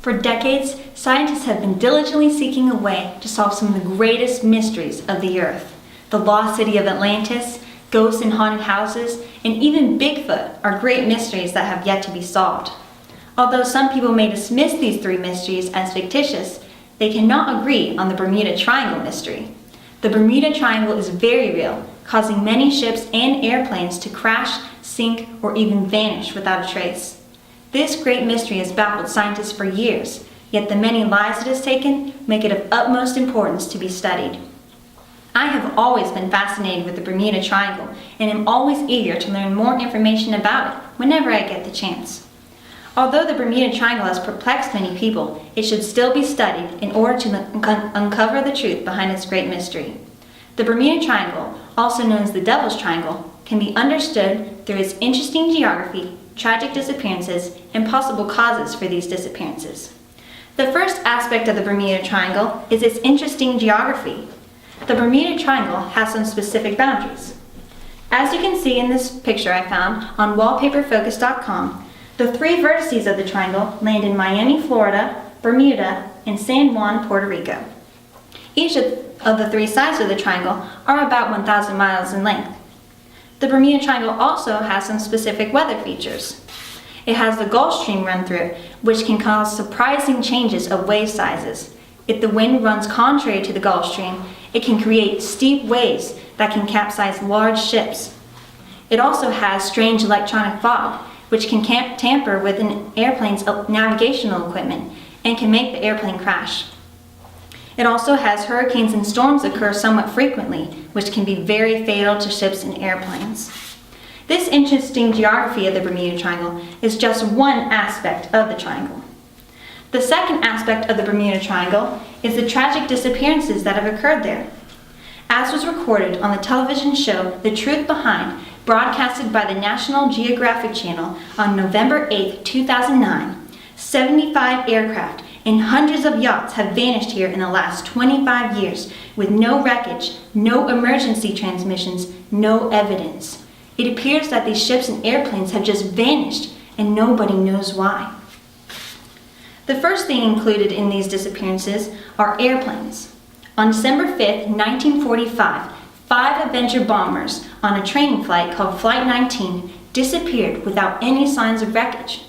For decades, scientists have been diligently seeking a way to solve some of the greatest mysteries of the Earth. The lost city of Atlantis, ghosts in haunted houses, and even Bigfoot are great mysteries that have yet to be solved. Although some people may dismiss these three mysteries as fictitious, they cannot agree on the Bermuda Triangle mystery. The Bermuda Triangle is very real, causing many ships and airplanes to crash, sink, or even vanish without a trace. This great mystery has baffled scientists for years, yet the many lives it has taken make it of utmost importance to be studied. I have always been fascinated with the Bermuda Triangle and am always eager to learn more information about it whenever I get the chance. Although the Bermuda Triangle has perplexed many people, it should still be studied in order to uncover the truth behind its great mystery. The Bermuda Triangle, also known as the Devil's Triangle, can be understood through its interesting geography, tragic disappearances, and possible causes for these disappearances. The first aspect of the Bermuda Triangle is its interesting geography. The Bermuda Triangle has some specific boundaries. As you can see in this picture I found on wallpaperfocus.com, the three vertices of the triangle land in Miami, Florida, Bermuda, and San Juan, Puerto Rico. Each of the three sides of the triangle are about 1,000 miles in length. The Bermuda Triangle also has some specific weather features. It has the Gulf Stream run through it, which can cause surprising changes of wave sizes. If the wind runs contrary to the Gulf Stream, it can create steep waves that can capsize large ships. It also has strange electronic fog, which can tamper with an airplane's navigational equipment and can make the airplane crash. It also has hurricanes and storms occur somewhat frequently, which can be very fatal to ships and airplanes. This interesting geography of the Bermuda Triangle is just one aspect of the triangle. The second aspect of the Bermuda Triangle is the tragic disappearances that have occurred there. As was recorded on the television show The Truth Behind, broadcasted by the National Geographic Channel on November 8, 2009, 75 aircraft and hundreds of yachts have vanished here in the last 25 years with no wreckage, no emergency transmissions, no evidence. It appears that these ships and airplanes have just vanished and nobody knows why. The first thing included in these disappearances are airplanes. On December 5, 1945, 5 Avenger bombers on a training flight called Flight 19 disappeared without any signs of wreckage.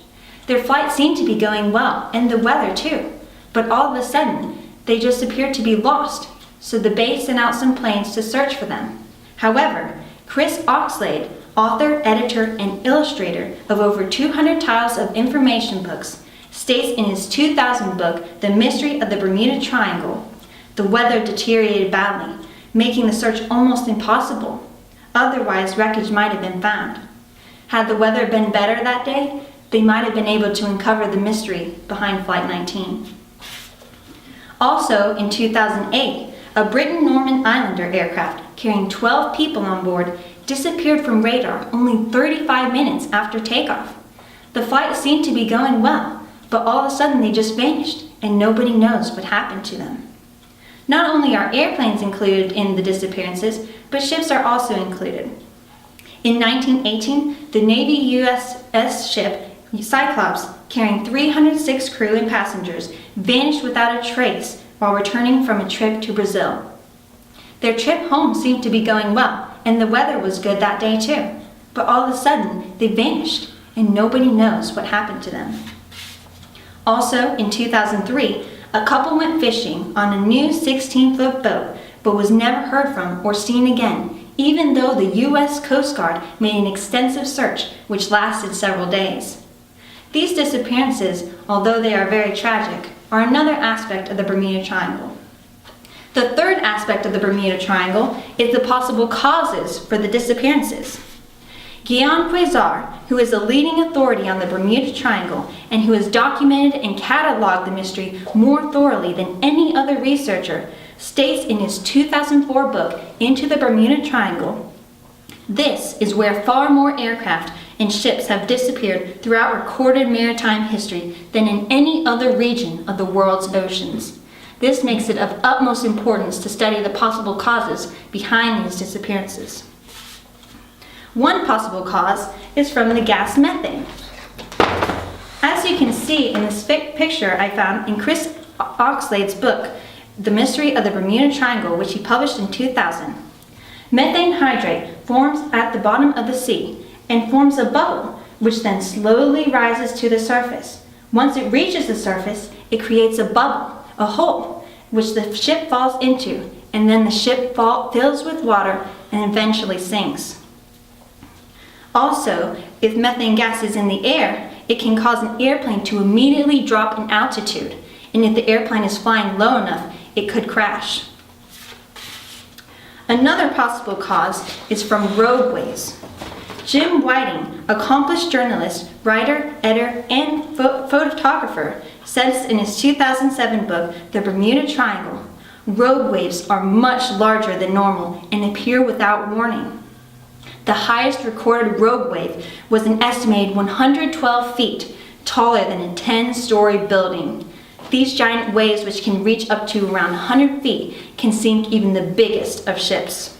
Their flight seemed to be going well, and the weather too, but all of a sudden, they just appeared to be lost, so the base sent out some planes to search for them. However, Chris Oxlade, author, editor, and illustrator of over 200 titles of information books, states in his 2000 book, The Mystery of the Bermuda Triangle, the weather deteriorated badly, making the search almost impossible. Otherwise, wreckage might have been found. Had the weather been better that day, they might have been able to uncover the mystery behind Flight 19. Also, in 2008, a Britain-Norman Islander aircraft carrying 12 people on board disappeared from radar only 35 minutes after takeoff. The flight seemed to be going well, but all of a sudden they just vanished, and nobody knows what happened to them. Not only are airplanes included in the disappearances, but ships are also included. In 1918, the Navy USS ship Cyclops, carrying 306 crew and passengers, vanished without a trace while returning from a trip to Brazil. Their trip home seemed to be going well, and the weather was good that day too, but all of a sudden they vanished, and nobody knows what happened to them. Also, in 2003, a couple went fishing on a new 16-foot boat, but was never heard from or seen again, even though the U.S. Coast Guard made an extensive search which lasted several days. These disappearances, although they are very tragic, are another aspect of the Bermuda Triangle. The third aspect of the Bermuda Triangle is the possible causes for the disappearances. Guillaume Quasar, who is a leading authority on the Bermuda Triangle and who has documented and cataloged the mystery more thoroughly than any other researcher, states in his 2004 book, Into the Bermuda Triangle, "This is where far more aircraft and ships have disappeared throughout recorded maritime history than in any other region of the world's oceans. This makes it of utmost importance to study the possible causes behind these disappearances." One possible cause is from the gas methane. As As you can see in this picture I found in Chris Oxlade's book, The Mystery of the Bermuda Triangle, which he published in 2000. Methane hydrate forms at the bottom of the sea and forms a bubble, which then slowly rises to the surface. Once it reaches the surface, it creates a bubble, a hole, which the ship falls into, and then the ship fills with water and eventually sinks. Also, if methane gas is in the air, it can cause an airplane to immediately drop in altitude, and if the airplane is flying low enough, it could crash. Another possible cause is from roadways. Jim Whiting, accomplished journalist, writer, editor, and photographer, says in his 2007 book, The Bermuda Triangle, road waves are much larger than normal and appear without warning. The highest recorded road wave was an estimated 112 feet, taller than a 10-story building. These giant waves, which can reach up to around 100 feet, can sink even the biggest of ships.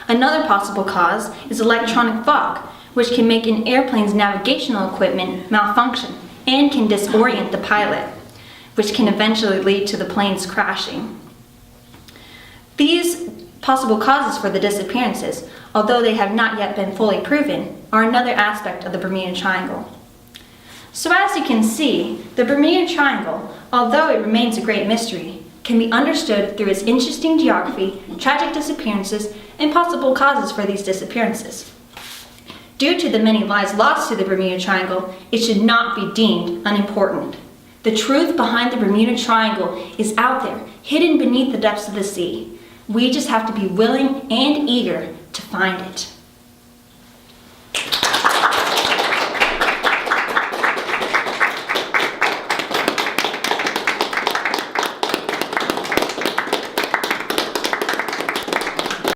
Another possible cause is electronic fog, which can make an airplane's navigational equipment malfunction and can disorient the pilot, which can eventually lead to the plane's crashing. These possible causes for the disappearances, although they have not yet been fully proven, are another aspect of the Bermuda Triangle. So as you can see, the Bermuda Triangle, although it remains a great mystery, can be understood through its interesting geography, tragic disappearances, and possible causes for these disappearances. Due to the many lives lost to the Bermuda Triangle, it should not be deemed unimportant. The truth behind the Bermuda Triangle is out there, hidden beneath the depths of the sea. We just have to be willing and eager to find it.